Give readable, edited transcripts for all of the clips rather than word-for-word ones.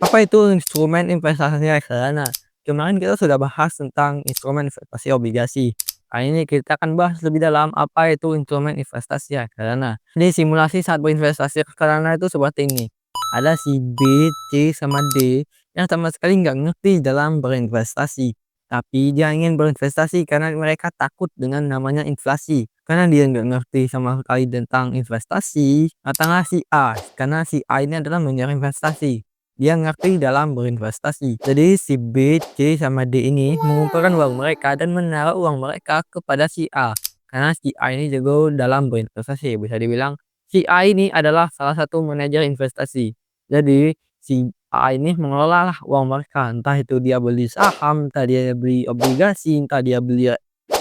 Apa itu instrumen investasi reksadana? Kemarin kita sudah bahas tentang instrumen investasi obligasi. Kali ini kita akan bahas lebih dalam apa itu instrumen investasi reksadana. Di simulasi saat berinvestasi reksadana itu seperti ini. Ada si B, C, sama D yang sama sekali nggak ngerti dalam berinvestasi. Tapi dia ingin berinvestasi karena mereka takut dengan namanya inflasi. Karena dia nggak ngerti sama sekali tentang investasi. Datanglah si A, karena si A ini adalah manajer investasi, dia ngerti dalam berinvestasi. Jadi si B, C, sama D ini mengumpulkan uang mereka dan menaruh uang mereka kepada si A. Karena si A ini jago dalam berinvestasi. Bisa dibilang si A ini adalah salah satu manajer investasi. Jadi si A ini mengelola uang mereka. Entah itu dia beli saham, entah dia beli obligasi, entah dia beli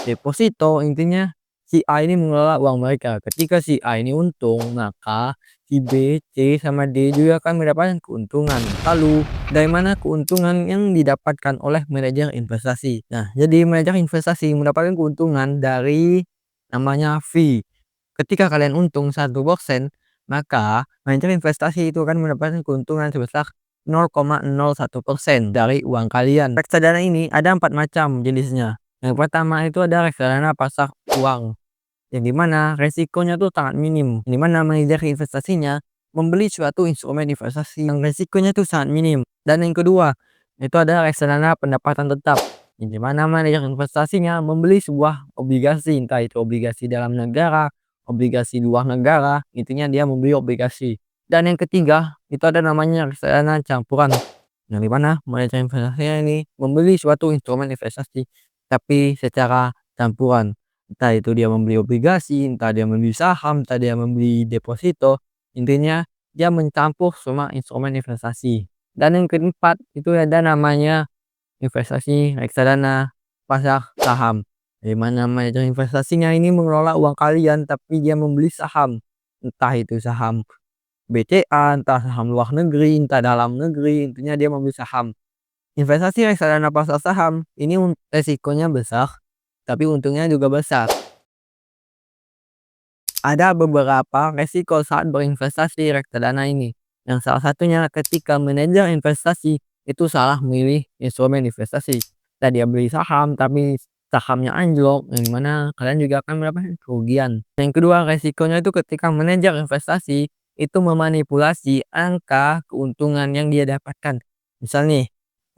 deposito. Intinya si A ini mengelola uang mereka. Ketika si A ini untung, maka si B, C, sama D juga akan mendapatkan keuntungan. Lalu, dari mana keuntungan yang didapatkan oleh manajer investasi? Nah, jadi manajer investasi mendapatkan keuntungan dari namanya fee. Ketika kalian untung 1%, maka manajer investasi itu akan mendapatkan keuntungan sebesar 0,01% dari uang kalian. Reksadana ini ada 4 macam jenisnya. Yang pertama itu ada reksadana pasar uang, yang dimana resikonya tuh sangat minim, yang dimana manajer investasinya membeli suatu instrumen investasi yang resikonya tuh sangat minim. Dan yang kedua itu ada reksadana pendapatan tetap, yang dimana manajer investasinya membeli sebuah obligasi, entah itu obligasi dalam negara, obligasi luar negara, intinya dia membeli obligasi. Dan yang ketiga itu ada namanya reksadana campuran, yang dimana manajer investasinya ini membeli suatu instrumen investasi tapi secara campuran. Entah itu dia membeli obligasi, entah dia membeli saham, entah dia membeli deposito. Intinya dia mencampur semua instrumen investasi. Dan yang keempat itu ada namanya investasi reksadana pasar saham, di mana manajer investasinya ini mengelola uang kalian tapi dia membeli saham. Entah itu saham BCA, entah saham luar negeri, entah dalam negeri, intinya dia membeli saham. Investasi reksadana pasar saham ini resikonya besar, tapi untungnya juga besar. Ada beberapa resiko saat berinvestasi reksadana ini. Yang salah satunya ketika manajer investasi itu salah memilih instrumen investasi. Tadi dia beli saham tapi sahamnya anjlok, yang dimana kalian juga akan mendapatkan kerugian. Yang kedua resikonya itu ketika manajer investasi itu memanipulasi angka keuntungan yang dia dapatkan. Misal nih,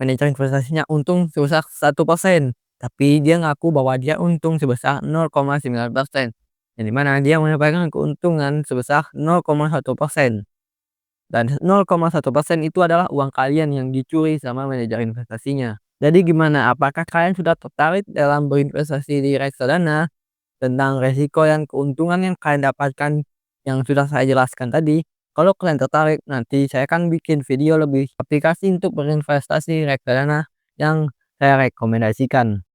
manajer investasinya untung sebesar 1%, tapi dia ngaku bahwa dia untung sebesar 0,9%. Yang dimana dia mendapatkan keuntungan sebesar 0,1%. Dan 0,1% itu adalah uang kalian yang dicuri sama manajer investasinya. Jadi gimana? Apakah kalian sudah tertarik dalam berinvestasi di reksadana? Tentang resiko dan keuntungan yang kalian dapatkan yang sudah saya jelaskan tadi. Kalau kalian tertarik, nanti saya akan bikin video lebih aplikasi untuk berinvestasi reksadana yang saya rekomendasikan.